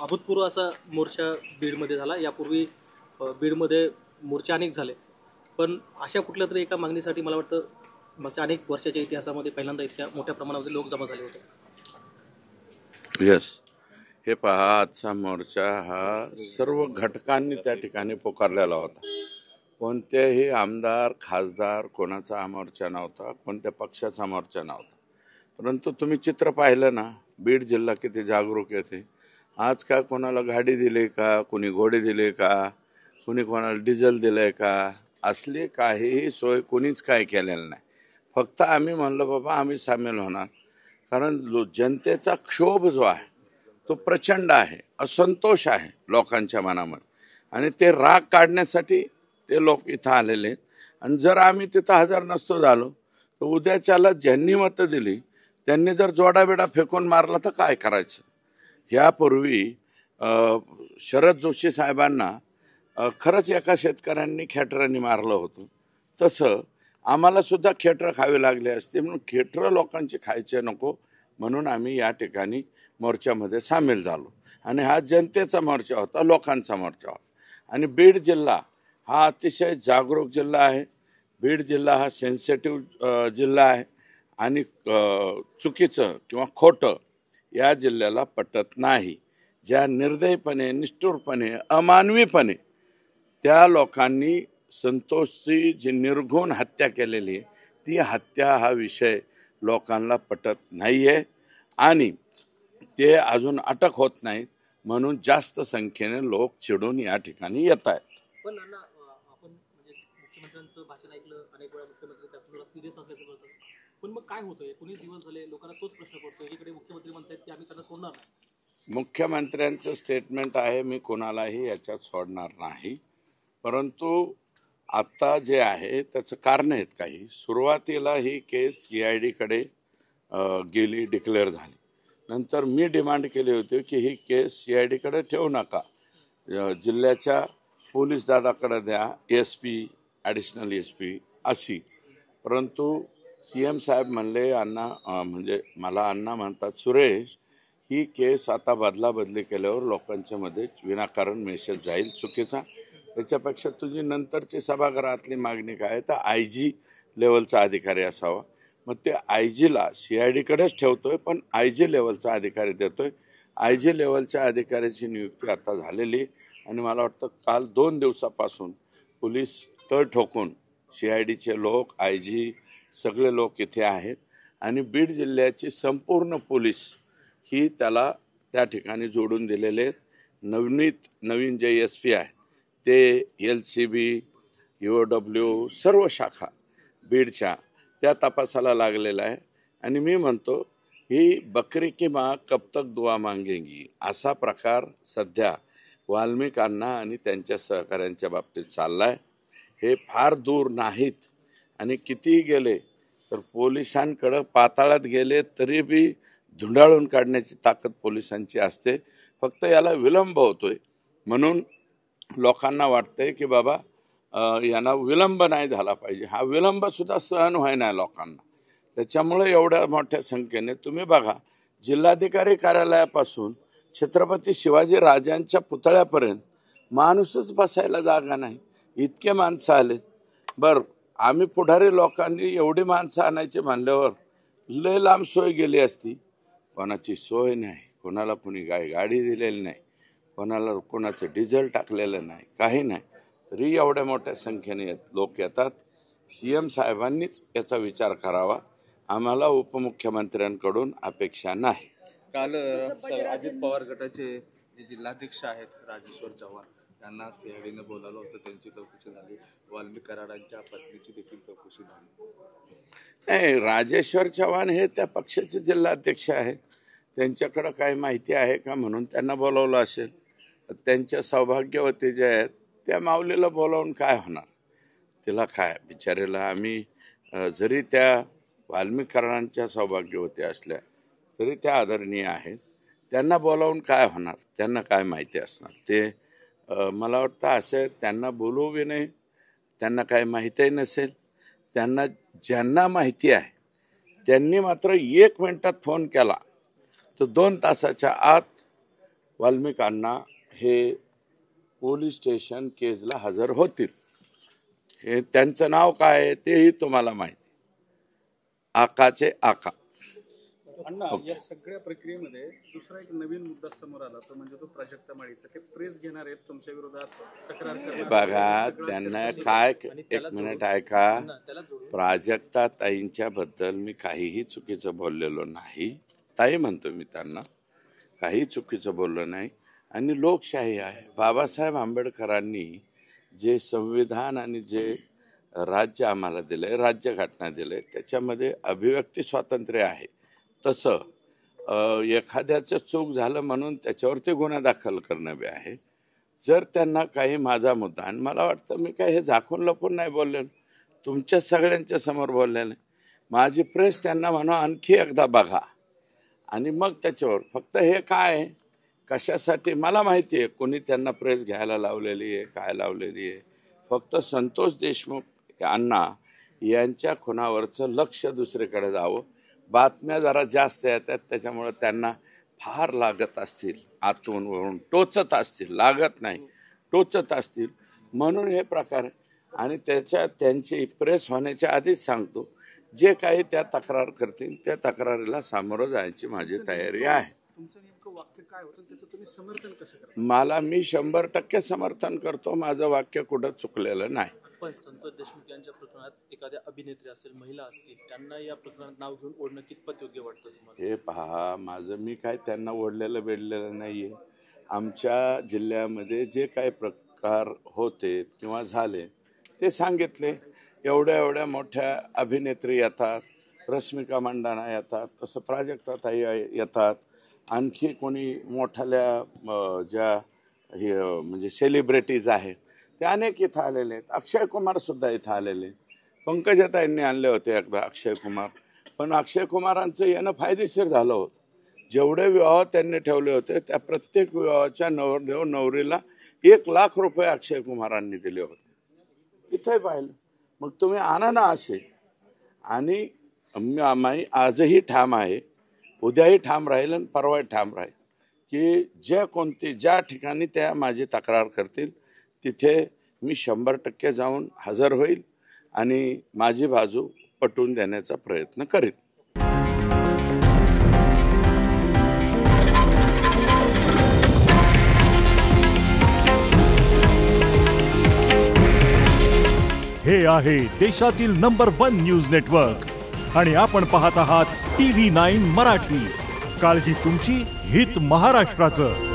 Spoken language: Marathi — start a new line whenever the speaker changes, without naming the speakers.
अभूतपूर्व असा मोर्चा बीडमध्ये झाला। यापूर्वी बीडमध्ये मोर्चे अनेक झाले, पण अशा कुठल्या तरी एका मागणीसाठी मला वाटतं मागच्या अनेक वर्षाच्या इतिहासामध्ये पहिल्यांदा इतक्या मोठ्या प्रमाणामध्ये लोक जमा झाले होते।
यस, हे पहा, आजचा मोर्चा हा सर्व घटकांनी त्या ठिकाणी पुकारलेला होता। कोणतेही आमदार खासदार कोणाचा मोर्चा नव्हता, कोणत्या पक्षाचा मोर्चा नव्हता। परंतु तुम्ही चित्र पाहिलं ना, बीड जिल्हा किती जागरूक येते। आज का कोणाला गाडी दिली का, कोणी घोडे दिले का, कोणी कोणाला डिझेल दिलंय का, असली काहीही सोय कोणीच काय केलेलं नाही। फक्त आम्ही म्हणलं बाबा आम्ही सामील होणार, कारण जनतेचा क्षोभ जो आहे तो प्रचंड आहे, असंतोष आहे लोकांच्या मनामध्ये, आणि ते राग काढण्यासाठी ते लोक इथं आलेले। आणि जर आम्ही तिथं हजर नसतो झालो तर उद्याच्याला ज्यांनी मतं दिली त्यांनी जर जोडाबिडा फेकून मारला तर काय करायचं। यापूर्वी शरद जोशी साहेबांना खरंच एका शेतकऱ्यांनी खेटरांनी मारलं होतं, तसं आम्हाला सुद्धा खेटर खावे लागले असते। म्हणून खेटर लोकांचे खायचे नको म्हणून आम्ही या ठिकाणी मोर्चामध्ये सामील झालो। आणि हा जनतेचा मोर्चा होता, लोकांचा मोर्चा होता। आणि बीड जिल्हा हा अतिशय जागरूक जिल्हा आहे। बीड जिल्हा हा सेन्सिटिव्ह जिल्हा आहे, आणि चुकीचं किंवा खोटं या जिल्ह्याला पटत नाही। ज्या निर्दयीपणे, निष्ठुरपणे, अमानवीपणे त्या लोकांनी संतोषची जी निर्घुण हत्या केलेली आहे, ती हत्या हा विषय लोकांना पटत नाही आहे, आणि ते अजून अटक होत नाहीत, म्हणून जास्त संख्येने लोक चिडून या ठिकाणी येत आहेत।
पण अण्णा, आपण म्हणजे मुख्यमंत्र्यांचं भाषण ऐकलं, अनेक वेळा मुख्यमंत्री त्या संदर्भात सिरियस असल्याचं कळतं, पण मग काय होतंय? 19 दिवस झाले लोकांना तोच प्रश्न पडतोय। एकीकडे मुख्यमंत्री म्हणतात की आम्ही त्यांना सोडणार नाही।
मुख्यमंत्र्यांचं स्टेटमेंट आहे, मी कोणालाही याच्यात सोडणार नाही, परंतु आता जे आहे त्याचं कारण आहेत काही। सुरुवातीला ही केस CID कडे गेली, डिक्लेअर झाली। नंतर मी डिमांड केली होती की ही केस CID कडे ठेवू नका, जिल्ह्याच्या पोलीस दादाकडे द्या, SP, ॲडिशनल SP अशी। परंतु CM साहेब म्हणले, अण्णा म्हणजे मला अण्णा म्हणतात, सुरेश ही केस आता बदलाबदली केल्यावर लोकांच्या मध्ये विनाकारण मेसेज जाईल चुकीचा, त्याच्यापेक्षा तुझी नंतरची सभागृहातली मागणी काय तर IG लेवलचा अधिकारी असावा। मग ते IG ला CID कडेच ठेवतोय, पण IG लेवलचा अधिकारी देतोय। IG लेवलच्या अधिकाऱ्याची नियुक्ती आता झालेली, आणि मला वाटतं काल 2 दिवसापासून पोलीस तळ ठोकून CIDचे लोक, IG सगळे लोक इथे आहेत, आणि बीड जिल्ह्याची संपूर्ण पोलीस ही त्याला त्या ठिकाणी जोडून दिलेले आहेत। नवीन जे SP आहे ते LCB, EOW सर्व शाखा बीडच्या त्या तपासाला लागलेला आहे। आणि मी म्हणतो ही बकरी की माँ कब तक दुआ मांगेगी असा प्रकार सध्या वाल्मिकांना आणि त्यांच्या सहकाऱ्यांच्या बाबतीत चाललाय। हे फार दूर नाहीत, आणि कितीही गेले तर पोलिसांकडे पाताळात गेले तरी बी धुंडाळून काढण्याची ताकद पोलिसांची असते। फक्त याला विलंब होतोय, म्हणून लोकांना वाटतंय की बाबा यांना विलंब नाही झाला पाहिजे। हा विलंब सुद्धा सहन व्हायना लोकांना, त्याच्यामुळे एवढ्या मोठ्या संख्येने तुम्ही बघा, जिल्हाधिकारी कार्यालयापासून छत्रपती शिवाजी राजांच्या पुतळ्यापर्यंत माणूसच बसायला जागा नाही, इतके माणसं आले। बरं, आम्ही पुढारी लोकांनी एवढी माणसं आणायची म्हणल्यावर लय लांब सोय गेली असती। कोणाची सोय नाही, कोणाला कोणी गाडी दिलेली नाही, कोणाचं डिझेल टाकलेलं नाही, काही नाही, तरी एवढ्या मोठ्या संख्येने लोक येतात। CM साहेबांनीच याचा विचार करावा, आम्हाला उपमुख्यमंत्र्यांकडून अपेक्षा नाही।
काल अजित पवार गटाचे जे जिल्हाध्यक्ष आहेत राजेश्वर चव्हाण यांना CIDने बोलावलं होतं, त्यांची चौकशी झाली, वाल्मिक कराडांच्या पत्नीची देखील चौकशी झाली।
नाही, राजेश्वर चव्हाण हे त्या पक्षाचे जिल्हाध्यक्ष आहेत, त्यांच्याकडे काय माहिती आहे का म्हणून त्यांना बोलावलं असेल। त्यांच्या सौभाग्यवती जे आहेत त्या माऊलीला बोलावून काय होणार, तिला काय बिचारीला आम्ही जरी त्या वाल्मिक कराडांच्या सौभाग्यवती असल्या तरी त्या आदरणीय आहेत, त्यांना बोलावून काय होणार, त्यांना काय माहिती असणार ते। मला वाटतं असं त्यांना बोलवू बी नाही, त्यांना काय माहितीही नसेल। त्यांना ज्यांना माहिती आहे त्यांनी मात्र 1 मिनिटात फोन केला तर 2 तासाच्या आत वाल्मिकांना हे पोलीस स्टेशन केजला हजर होतील. हे त्यांचं नाव काय आहे तेही तुम्हाला माहिती, आकाचे आका.
अण्णा, या सगळ्या प्रक्रियेमध्ये दुसरा एक नवीन मुद्दा समोर आला, तो म्हणजे तो प्राजक्ता माळीचा. ते प्रेस घेणार आहेत तुमच्या विरोधात तक्रार करणार.
बघा, त्यांना काय, एक मिनिट ऐका, प्राजक्ता ताईंच्या बद्दल मी काहीही चुकीचं बोललेलो नाही. ताई म्हणतो मी त्यांना, काही चुकीचं बोललो नाही. आणि लोकशाही आहे. बाबासाहेब आंबेडकरांनी जे संविधान आणि जे राज्य आम्हाला दिलंय, राज्यघटना दिलंय, त्याच्यामध्ये अभिव्यक्ती स्वातंत्र्य आहे. तसं एखाद्याचं चूक झालं म्हणून त्याच्यावरती गुन्हा दाखल करणं बी आहे. जर त्यांना काही माझा मुद्दा, आणि मला वाटतं मी काय हे झाकून लपून नाही बोललेलो, तुमच्या सगळ्यांच्या समोर बोललेलं. माझी प्रेस त्यांना म्हणा आणखी एकदा बघा आणि मग त्याच्यावर. फक्त हे काय कशासाठी मला माहिती आहे, कोणी त्यांना प्रेस घ्यायला लावलेली आहे, काय लावलेली आहे. फक्त संतोष देशमुख अण्णा यांच्या खुनावरचं लक्ष दुसरीकडे जावं. बातम्या जरा जास्त येतात, त्याच्यामुळे त्यांना फार लागत असतील, आतून वरून टोचत असतील, लागत नाही टोचत असतील, म्हणून हे प्रकार. आणि त्यांची प्रेस होण्याच्या आधीच सांगतो, जे काही त्या तक्रार करतील त्या तक्रारीला सामोरं जायची माझी तयारी आहे.
तुमचं नेमकं वाक्य काय होतं, त्याचं तुम्ही समर्थन कसं करता?
मी 100% समर्थन करतो. माझं वाक्य कुठं चुकलेलं नाही.
पण संतोष देशमुख यांच्या प्रकरणात एखाद्या अभिनेत्री असेल, महिला असतील, त्यांना या प्रकरणात नाव घेऊन ओढणं कितपत योग्य वाटतं तुम्हाला?
हे पहा, मी काय त्यांना ओढलेलं बेडलेलं नाहीये. आमच्या जिल्ह्यामध्ये जे काही प्रकार होते किंवा झाले ते सांगितले. एवढ्या मोठ्या अभिनेत्री येतात, रश्मिका मंडाना येतात, तसं प्राजक्ता ताई येतात, आणखी कोणी मोठ्याल्या ज्या म्हणजे सेलिब्रिटीज आहेत ते अनेक इथं आलेले आहेत. अक्षय कुमार सुद्धा इथं आलेले. पंकजाताईंनी आणले होते एकदा अक्षय कुमार. पण अक्षय कुमारांचं येणं फायदेशीर झालं होतं. जेवढे विवाह त्यांनी ठेवले होते त्या प्रत्येक विवाहाच्या नवरदेव नवरीला 1 लाख रुपये अक्षय कुमारांनी दिले होते. तिथे पाहिलं. मग तुम्ही आणा ना असे. आणि आम्ही आजही ठाम आहे, उद्याही ठाम राहील आणि परवाही ठाम राहील की ज्या ठिकाणी त्या माझी तक्रार करतील तिथे मी 100% जाऊन हजर होईल आणि माझी बाजू पटवून देण्याचा प्रयत्न करीन.
हे आहे देशातील नंबर 1 न्यूज नेटवर्क आणि आपण पाहत आहात TV9 मराठी. काळजी तुमची, हित महाराष्ट्राचं.